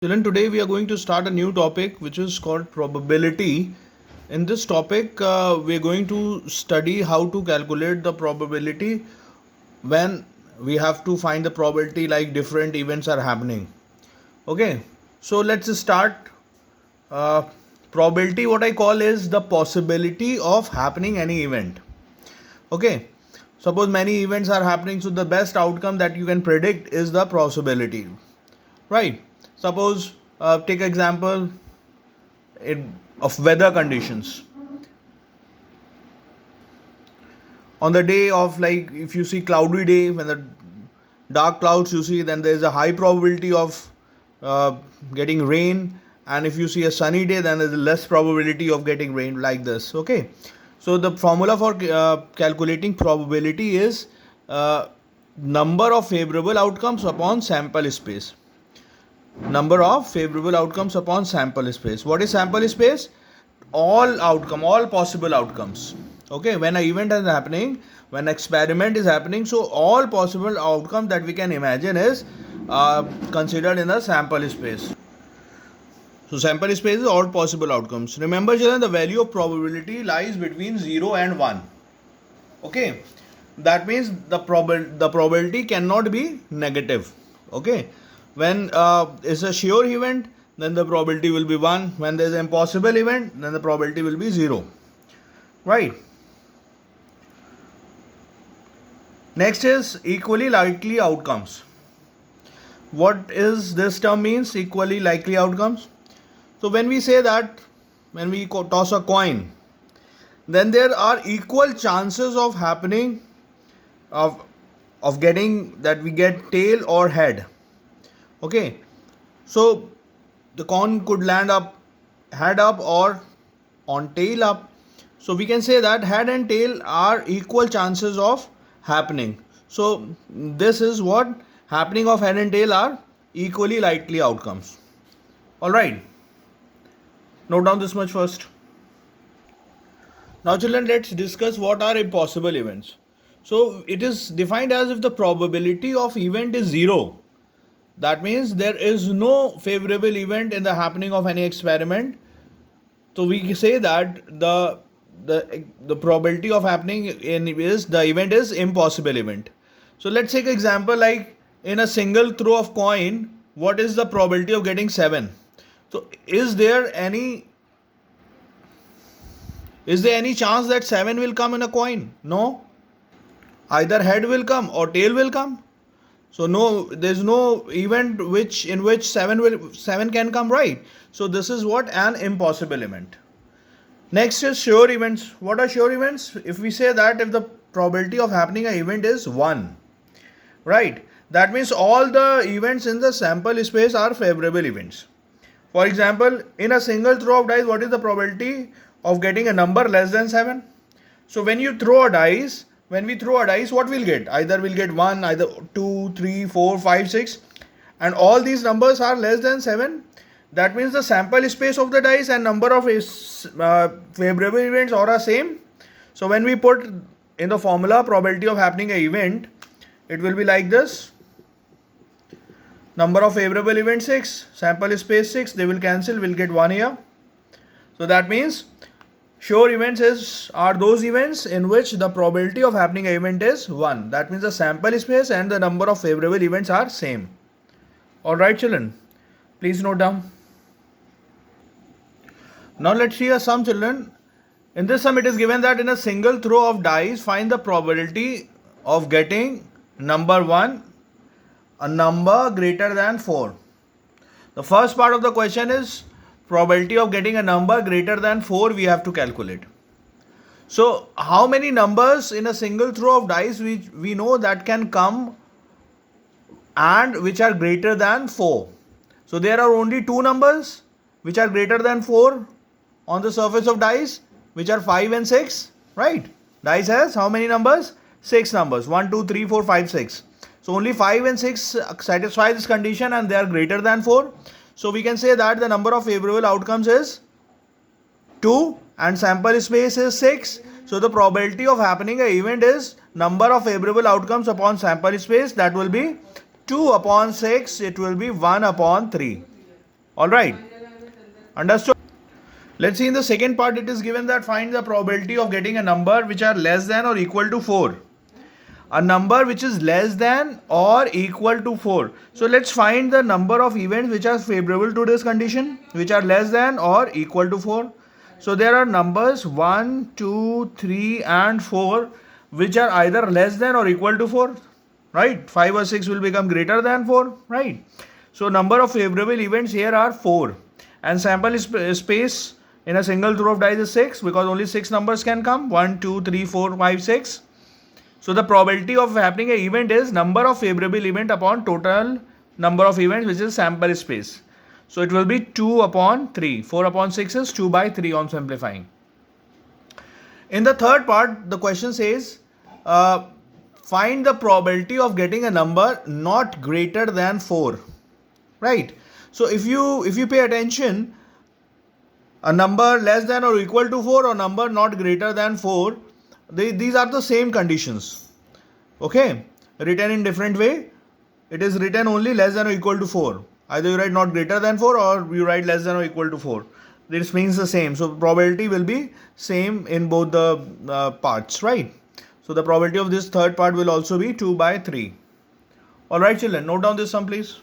Children, today we are going to start a new topic which is called probability. In this topic, we are going to study how to calculate the probability when we have to find the probability like different events are happening. Okay, so let's start. Uh, Probability, what I call is the possibility of happening any event. Okay, suppose many events are happening, so the best outcome that you can predict is the possibility, right? Suppose take example of weather conditions on the day of, like, if you see cloudy day, when the dark clouds you see, then there is a high probability of uh, getting rain, and if you see a sunny day, then there is less probability of getting rain, like this. Okay, so the formula for calculating probability is uh, number of favorable outcomes upon sample space. Number of favorable outcomes upon sample space. What is sample space? All possible outcomes. Okay, when an event is happening, when experiment is happening, so all possible outcomes that we can imagine is considered in the sample space. So sample space is all possible outcomes. Remember children, the value of probability lies between 0 and 1. Okay, that means the probability cannot be negative. Okay, when it's a sure event, then the probability will be 1. When there is an impossible event, then the probability will be 0, right? Next is equally likely outcomes. What is this term means, equally likely outcomes? So when we say that, when we toss a coin, then there are equal chances of happening, of getting that we get tail or head. Okay, so the coin could land up head up or on tail up. So we can say that head and tail are equal chances of happening. So this is what happening of head and tail are equally likely outcomes. All right, note down this much first. Now children, let's discuss what are impossible events. So it is defined as if the probability of event is 0. That means there is no favorable event in the happening of any experiment. So we say that the probability of happening in is the event is impossible event. So let's take example, like in a single throw of coin, what is the probability of getting 7? So is there any chance that 7 will come in a coin? No. Either head will come or tail will come. So no, there's no event in which 7 can come, right? So this is what an impossible event. Next is sure events. What are sure events? If we say that if the probability of happening an event is 1, right? That means all the events in the sample space are favorable events. For example, in a single throw of dice, what is the probability of getting a number less than 7? So when you throw a dice, when we throw a dice, what we'll get? Either we'll get 1, either 2, 3, 4, 5, 6, and all these numbers are less than 7. That means the sample space of the dice and number of favorable events are same. So when we put in the formula probability of happening an event, it will be like this. Number of favorable events 6, sample space 6, they will cancel, we'll get 1 here. So that means sure events are those events in which the probability of happening an event is 1. That means the sample space and the number of favorable events are same. Alright children, please note down. Now let's see a sum children. In this sum it is given that in a single throw of dice, find the probability of getting number 1, a number greater than 4. The first part of the question is probability of getting a number greater than 4 we have to calculate. So how many numbers in a single throw of dice we know that can come and which are greater than 4? So there are only 2 numbers which are greater than 4 on the surface of dice, which are 5 and 6, right? Dice has how many numbers? 6 numbers. 1, 2, 3, 4, 5, 6. So only 5 and 6 satisfy this condition and they are greater than 4. So we can say that the number of favorable outcomes is 2 and sample space is 6. So the probability of happening an event is number of favorable outcomes upon sample space, that will be 2 upon 6, it will be 1 upon 3. Alright, understood? Let's see in the second part it is given that find the probability of getting a number which are less than or equal to 4. A number which is less than or equal to 4. So let's find the number of events which are favorable to this condition, which are less than or equal to 4. So there are numbers 1, 2, 3 and 4 which are either less than or equal to 4, right? 5 or 6 will become greater than 4, right? So number of favorable events here are 4 and sample space in a single throw of dice is 6 because only 6 numbers can come, 1, 2, 3, 4, 5, 6. So the probability of happening an event is number of favorable event upon total number of events, which is sample space. So it will be 2 upon 3. 4 upon 6 is 2 by 3 on simplifying. In the third part, the question says, find the probability of getting a number not greater than 4. Right? So if you pay attention, a number less than or equal to 4 or number not greater than 4, these are the same conditions. Okay, written in different way. It is written only less than or equal to 4. Either you write not greater than 4 or you write less than or equal to 4. This means the same. So probability will be same in both the parts, right? So the probability of this third part will also be 2 by 3. Alright children, note down this sum please.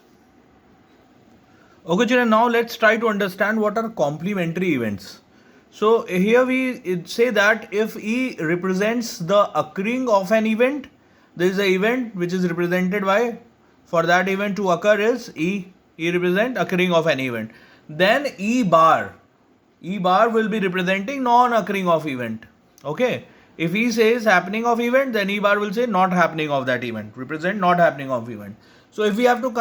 Okay children, now let's try to understand what are complementary events. So here we say that if E represents the occurring of an event, there is an event which is represented by, for that event to occur is E. E represent occurring of an event. Then E bar will be representing non-occurring of event. Okay. If E says happening of event, then E bar will say not happening of that event, represent not happening of event. So if we have to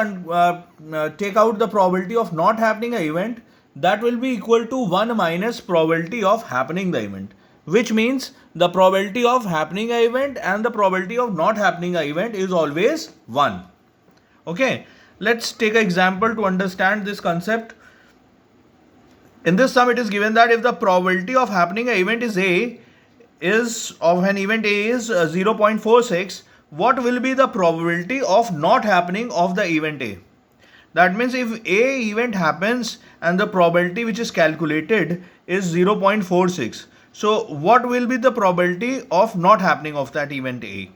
take out the probability of not happening an event, that will be equal to 1 minus probability of happening the event, which means the probability of happening an event and the probability of not happening an event is always 1. Okay, let's take an example to understand this concept. In this sum it is given that if the probability of happening an event is A, is of an event A is 0.46, what will be the probability of not happening of the event A? That means if A event happens and the probability which is calculated is 0.46. So what will be the probability of not happening of that event A?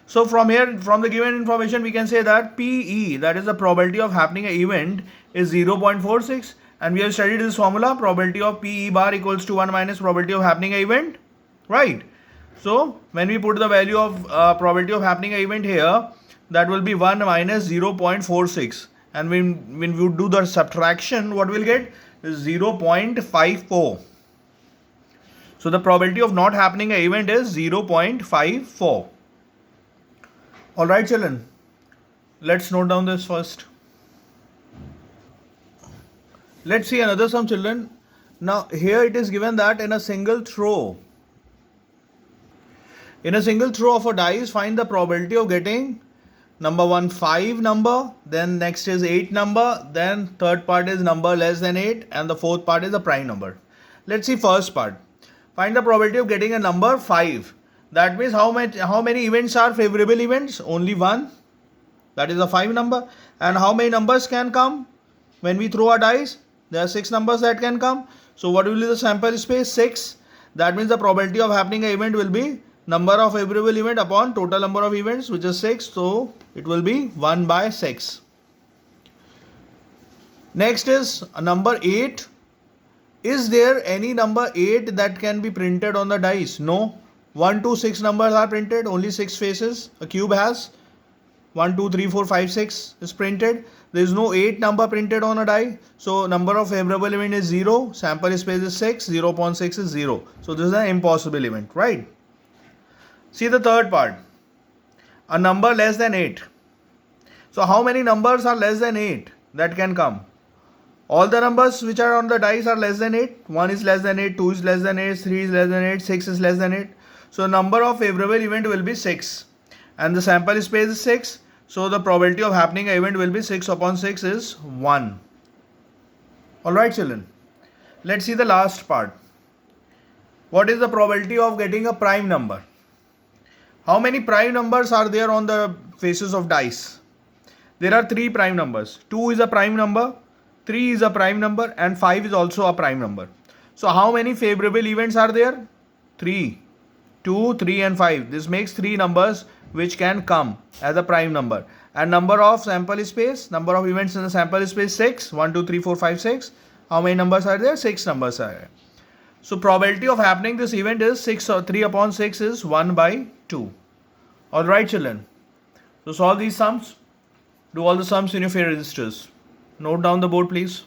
So from here, from the given information, we can say that PE, that is the probability of happening an event, is 0.46. And we have studied this formula, probability of PE bar equals to 1 minus probability of happening an event. Right? So when we put the value of probability of happening an event here, that will be 1 minus 0.46. And when we do the subtraction, what we'll get is 0.54. So the probability of not happening an event is 0.54. Alright children, let's note down this first. Let's see another sum children. Now here it is given that in a single throw of a dice, find the probability of getting number 1 5 number, then next is 8 number, then third part is number less than 8 and the fourth part is the prime number. Let's see first part. Find the probability of getting a number 5. That means how many events are favorable events? Only one. That is a 5 number. And how many numbers can come when we throw a dice? There are 6 numbers that can come. So what will be the sample space? 6. That means the probability of happening an event will be number of favorable event upon total number of events, which is 6. So it will be 1 by 6. Next is a number 8. Is there any number 8 that can be printed on the dice? No. 1, 2, 6 numbers are printed. Only 6 faces a cube has. 1, 2, 3, 4, 5, 6 is printed. There is no 8 number printed on a die. So number of favorable event is 0. Sample space is 6. 0.6 is 0. So this is an impossible event, right? See the third part. A number less than 8. So how many numbers are less than 8 that can come? All the numbers which are on the dice are less than 8. 1 is less than 8, 2 is less than 8, 3 is less than 8, 6 is less than 8. So number of favorable event will be 6. And the sample space is 6. So the probability of happening an event will be 6 upon 6 is 1. Alright children. Let's see the last part. What is the probability of getting a prime number? How many prime numbers are there on the faces of dice? There are 3 prime numbers. 2 is a prime number. 3 is a prime number and 5 is also a prime number. So how many favorable events are there? 3. 2, 3 and 5. This makes 3 numbers which can come as a prime number. And number of sample space, number of events in the sample space 6. 1, 2, 3, 4, 5, 6. How many numbers are there? 6 numbers are there. So probability of happening this event is 6 or 3 upon 6 is 1 by 2. Alright children. So solve these sums. Do all the sums in your fair registers. Note down the board please.